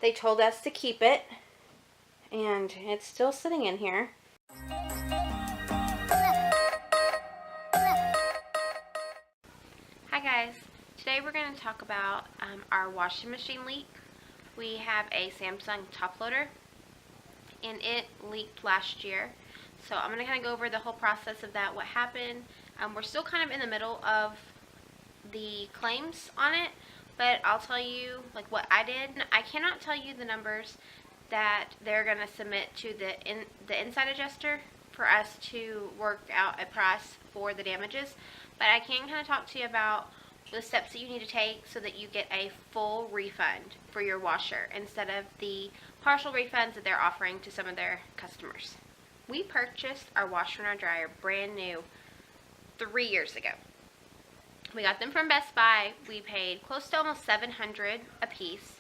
They told us to keep it, and it's still sitting in here. Hi guys, today we're going to talk about our washing machine leak. We have a Samsung top loader, and it leaked last year. So I'm going to kind of go over the whole process of that, what happened. We're still kind of in the middle of the claims on it, but I'll tell you like what I did. I cannot tell you the numbers that they're going to submit to the inside adjuster for us to work out a price for the damages, but I can kind of talk to you about the steps that you need to take so that you get a full refund for your washer instead of the partial refunds that they're offering to some of their customers. We purchased our washer and our dryer brand new 3 years ago. We got them from Best Buy. We paid close to almost $700 a piece.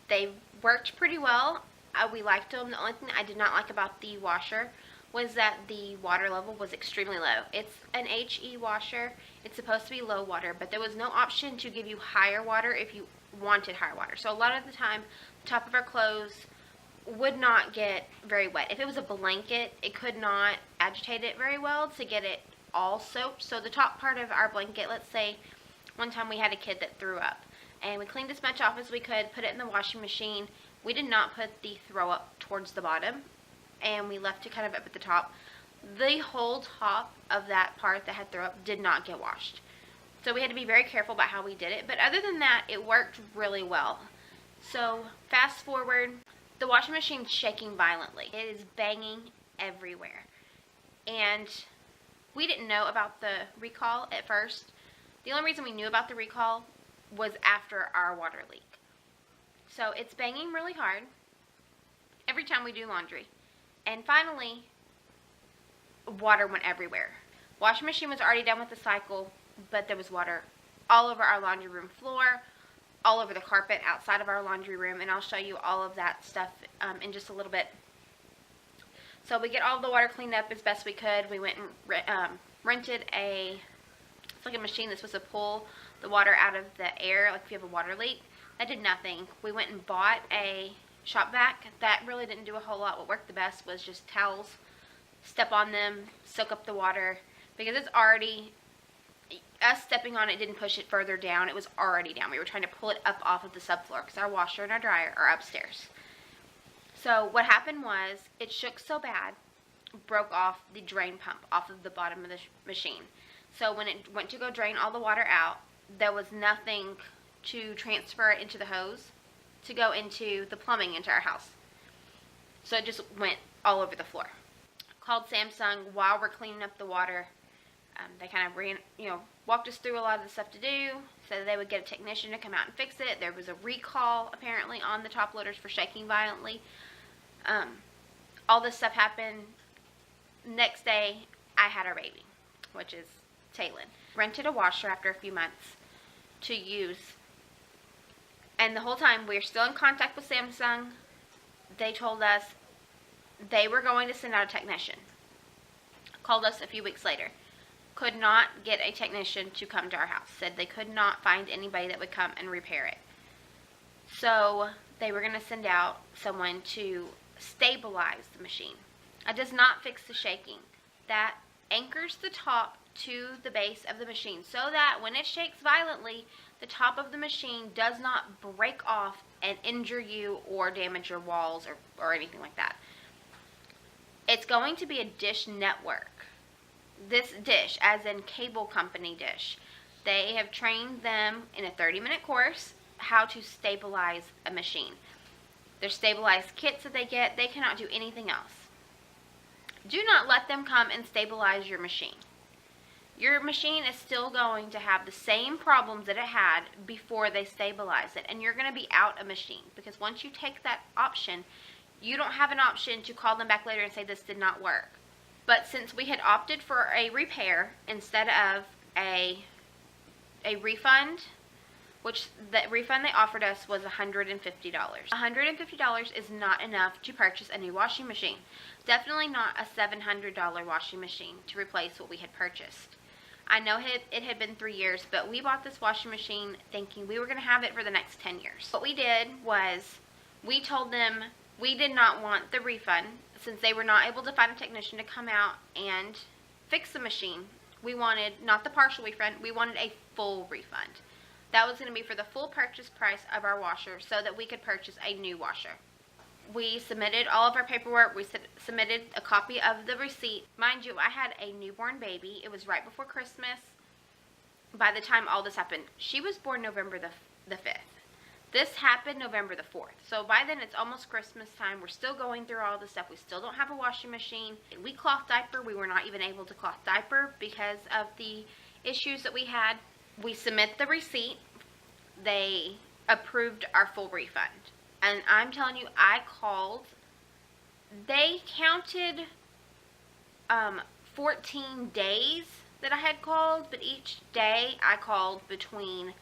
They worked pretty well. We liked them. The only thing I did not like about the washer was that the water level was extremely low. It's an HE washer. It's supposed to be low water, but there was no option to give you higher water if you wanted higher water. So a lot of the time, the top of our clothes would not get very wet. If it was a blanket, it could not agitate it very well to get it all soaked. So the top part of our blanket, let's say one time we had a kid that threw up, and we cleaned as much off as we could, put it in the washing machine. We did not put the throw up towards the bottom, and we left it kind of up at the top. The whole top of that part that had throw up did not get washed. So we had to be very careful about how we did it, but other than that, it worked really well. So fast forward, the washing machine's shaking violently. It is banging everywhere. And we didn't know about the recall at first. The only reason we knew about the recall was after our water leak. So it's banging really hard every time we do laundry. And finally, water went everywhere. Washing machine was already done with the cycle, but there was water all over our laundry room floor, all over the carpet outside of our laundry room, and I'll show you all of that stuff in just a little bit. So we get all the water cleaned up as best we could. We went and rented it's like a machine that's supposed to pull the water out of the air, like if you have a water leak. That did nothing. We went and bought a shop vac. That really didn't do a whole lot. What worked the best was just towels. Step on them, soak up the water, because it's already, us stepping on it didn't push it further down. It was already down. We were trying to pull it up off of the subfloor because our washer and our dryer are upstairs. So what happened was, it shook so bad, broke off the drain pump off of the bottom of the machine. So when it went to go drain all the water out, there was nothing to transfer it into the hose to go into the plumbing into our house. So it just went all over the floor. Called Samsung while we're cleaning up the water. They kind of walked us through a lot of the stuff to do, said they would get a technician to come out and fix it. There was a recall apparently on the top loaders for shaking violently. All this stuff happened. Next day, I had our baby, which is Taylin. Rented a washer after a few months to use, and the whole time we're still in contact with Samsung. They told us they were going to send out a technician. Called us a few weeks later. Could not get a technician to come to our house. Said they could not find anybody that would come and repair it. So they were going to send out someone to stabilize the machine. It does not fix the shaking. That anchors the top to the base of the machine so that when it shakes violently, the top of the machine does not break off and injure you or damage your walls or anything like that. It's going to be a dish network. This dish, as in cable company dish, they have trained them in a 30-minute course how to stabilize a machine. There's stabilized kits that they get. They cannot do anything else. Do not let them come and stabilize your machine. Your machine is still going to have the same problems that it had before they stabilize it, and you're going to be out a machine, because once you take that option, you don't have an option to call them back later and say this did not work. But since we had opted for a repair instead of a refund, which the refund they offered us was $150. $150 is not enough to purchase a new washing machine. Definitely not a $700 washing machine to replace what we had purchased. I know it had been 3 years, but we bought this washing machine thinking we were going to have it for the next 10 years. What we did was we told them we did not want the refund since they were not able to find a technician to come out and fix the machine. We wanted not the partial refund, we wanted a full refund. That was going to be for the full purchase price of our washer so that we could purchase a new washer. We submitted all of our paperwork. We submitted a copy of the receipt. Mind you, I had a newborn baby. It was right before Christmas by the time all this happened. She was born November the 5th. This happened November the 4th. So by then it's almost Christmas time. We're still going through all this stuff. We still don't have a washing machine. We cloth diaper. We were not even able to cloth diaper because of the issues that we had. We submit the receipt. They approved our full refund. And I'm telling you, I called. They counted 14 days that I had called, but each day I called between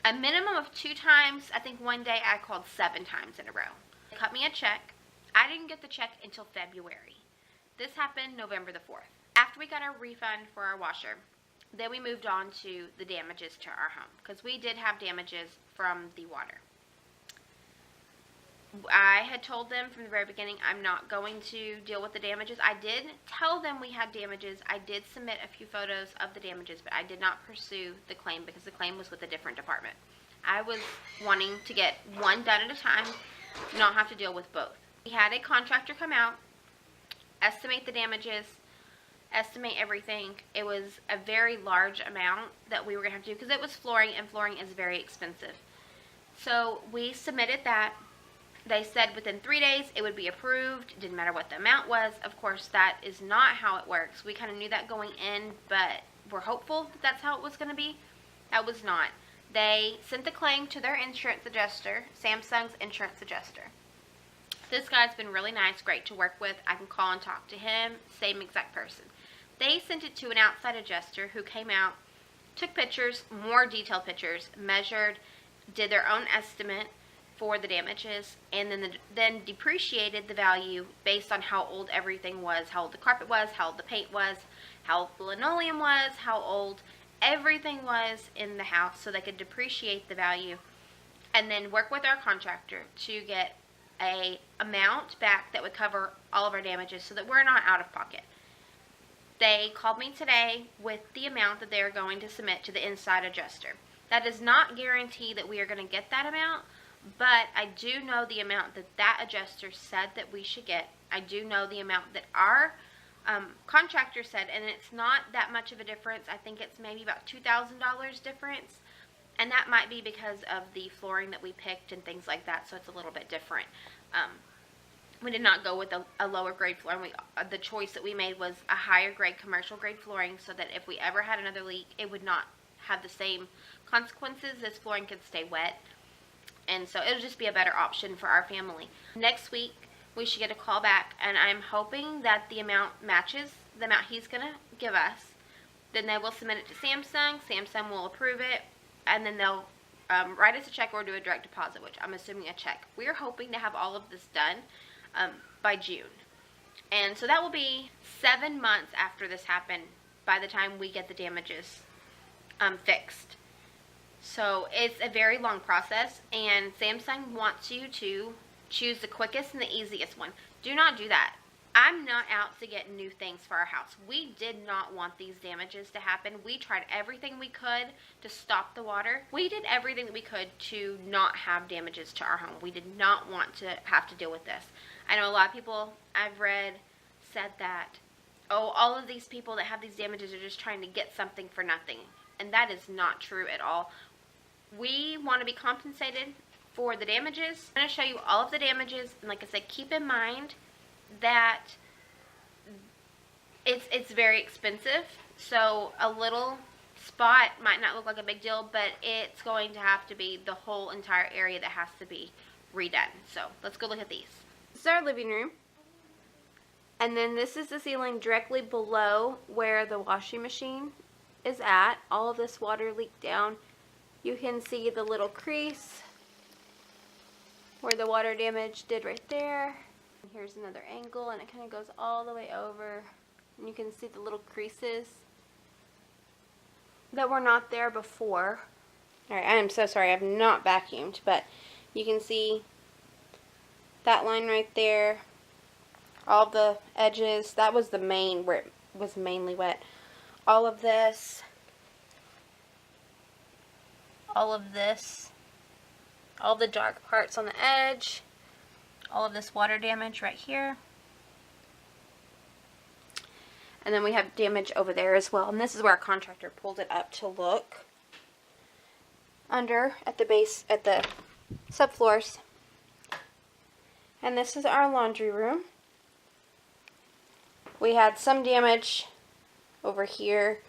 a minimum of 2 times. I think one day I called 7 times in a row. They cut me a check. I didn't get the check until February. This happened November the 4th. After we got our refund for our washer, then we moved on to the damages to our home because we did have damages from the water. I had told them from the very beginning I'm not going to deal with the damages. I did tell them we had damages. I did submit a few photos of the damages, but I did not pursue the claim because the claim was with a different department. I was wanting to get one done at a time, not have to deal with both. We had a contractor come out, estimate the damages, estimate everything. It was a very large amount that we were going to have to do because it was flooring, and flooring is very expensive. So we submitted that. They said within 3 days it would be approved. Didn't matter what the amount was. Of course, that is not how it works. We kind of knew that going in, but we're hopeful that that's how it was going to be. That was not. They sent the claim to their insurance adjuster, Samsung's insurance adjuster. This guy's been really nice, great to work with. I can call and talk to him, same exact person. They sent it to an outside adjuster who came out, took pictures, more detailed pictures, measured, did their own estimate for the damages, and then depreciated the value based on how old everything was, how old the carpet was, how old the paint was, how old the linoleum was, how old everything was in the house, so they could depreciate the value and then work with our contractor to get a amount back that would cover all of our damages so that we're not out of pocket. They called me today with the amount that they are going to submit to the inside adjuster. That does not guarantee that we are going to get that amount, but I do know the amount that that adjuster said that we should get. I do know the amount that our contractor said, and it's not that much of a difference. I think it's maybe about $2,000 difference, and that might be because of the flooring that we picked and things like that, so it's a little bit different. We did not go with a lower grade flooring. The choice that we made was a higher grade commercial grade flooring so that if we ever had another leak, it would not have the same consequences. This flooring could stay wet. And so it'll just be a better option for our family. Next week, we should get a call back, and I'm hoping that the amount matches the amount he's going to give us. Then they will submit it to Samsung. Samsung will approve it, and then they'll write us a check or do a direct deposit, which I'm assuming a check. We are hoping to have all of this done by June. And so that will be 7 months after this happened by the time we get the damages fixed. So it's a very long process, and Samsung wants you to choose the quickest and the easiest one. Do not do that. I'm not out to get new things for our house. We did not want these damages to happen. We tried everything we could to stop the water. We did everything that we could to not have damages to our home. We did not want to have to deal with this. I know a lot of people I've read said that, oh, all of these people that have these damages are just trying to get something for nothing. And that is not true at all. We want to be compensated for the damages. I'm going to show you all of the damages, and like I said, keep in mind that it's very expensive, so a little spot might not look like a big deal, but it's going to have to be the whole entire area that has to be redone. So let's go look at these. This is our living room, and then this is the ceiling directly below where the washing machine is at. All of this water leaked down. You can see the little crease where the water damage did right there. Here's another angle, and it kind of goes all the way over, and you can see the little creases that were not there before. Alright, I am so sorry, I've not vacuumed, but you can see that line right there, all the edges, that was the main, where it was mainly wet. All of this, all of this, all the dark parts on the edge, all of this water damage right here. And then we have damage over there as well. And this is where our contractor pulled it up to look under at the base, at the subfloors. And this is our laundry room. We had some damage over here.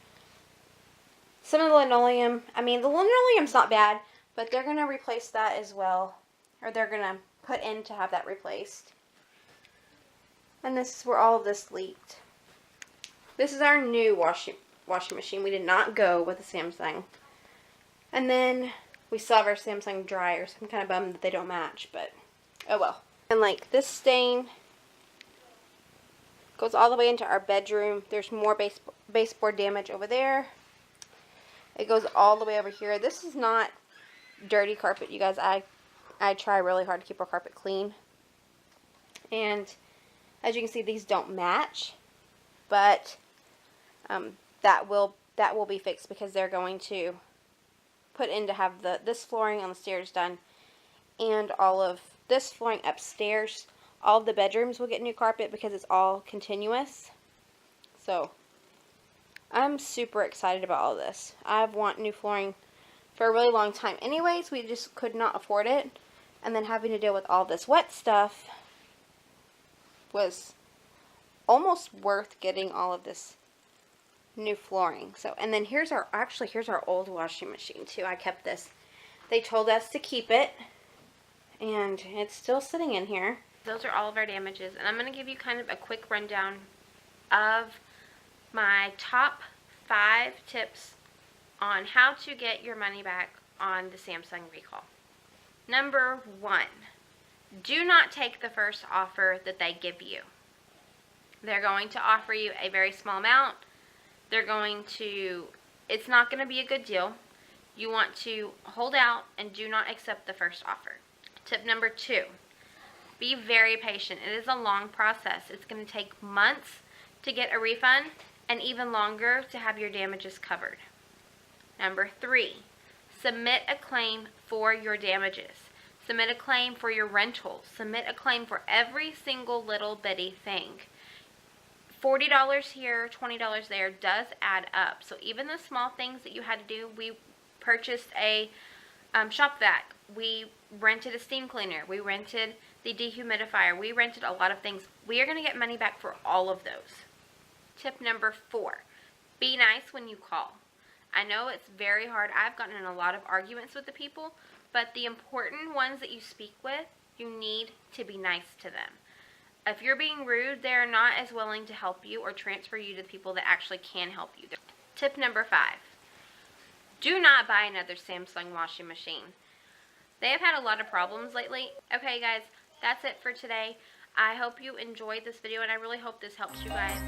Some of the linoleum, I mean, the linoleum's not bad, but they're going to replace that as well. Or they're going to put in to have that replaced. And this is where all of this leaked. This is our new washing machine. We did not go with a Samsung. And then we still have our Samsung dryers. I'm kind of bummed that they don't match, but oh well. And like this stain goes all the way into our bedroom. There's more baseboard damage over there. It goes all the way over here. This is not dirty carpet, you guys. I try really hard to keep our carpet clean. And as you can see, these don't match. But that will be fixed because they're going to put in to have this flooring on the stairs done, and all of this flooring upstairs. All of the bedrooms will get new carpet because it's all continuous. So I'm super excited about all this. I want new flooring for a really long time. Anyways, we just could not afford it, and then having to deal with all this wet stuff was almost worth getting all of this new flooring. So, and then here's our old washing machine too. I kept this. They told us to keep it, and it's still sitting in here. Those are all of our damages, and I'm going to give you kind of a quick rundown of my top 5 tips on how to get your money back on the Samsung recall. Number 1, do not take the first offer that they give you. They're going to offer you a very small amount. It's not going to be a good deal. You want to hold out and do not accept the first offer. Tip number 2, be very patient. It is a long process. It's going to take months to get a refund and even longer to have your damages covered. Number 3, submit a claim for your damages. Submit a claim for your rentals. Submit a claim for every single little bitty thing. $40 here, $20 there does add up. So even the small things that you had to do, we purchased a shop vac. We rented a steam cleaner. We rented the dehumidifier. We rented a lot of things. We are going to get money back for all of those. Tip number 4, be nice when you call. I know it's very hard. I've gotten in a lot of arguments with the people, but the important ones that you speak with, you need to be nice to them. If you're being rude, they're not as willing to help you or transfer you to the people that actually can help you. Tip number 5, do not buy another Samsung washing machine. They have had a lot of problems lately. Okay guys, that's it for today. I hope you enjoyed this video, and I really hope this helps you guys.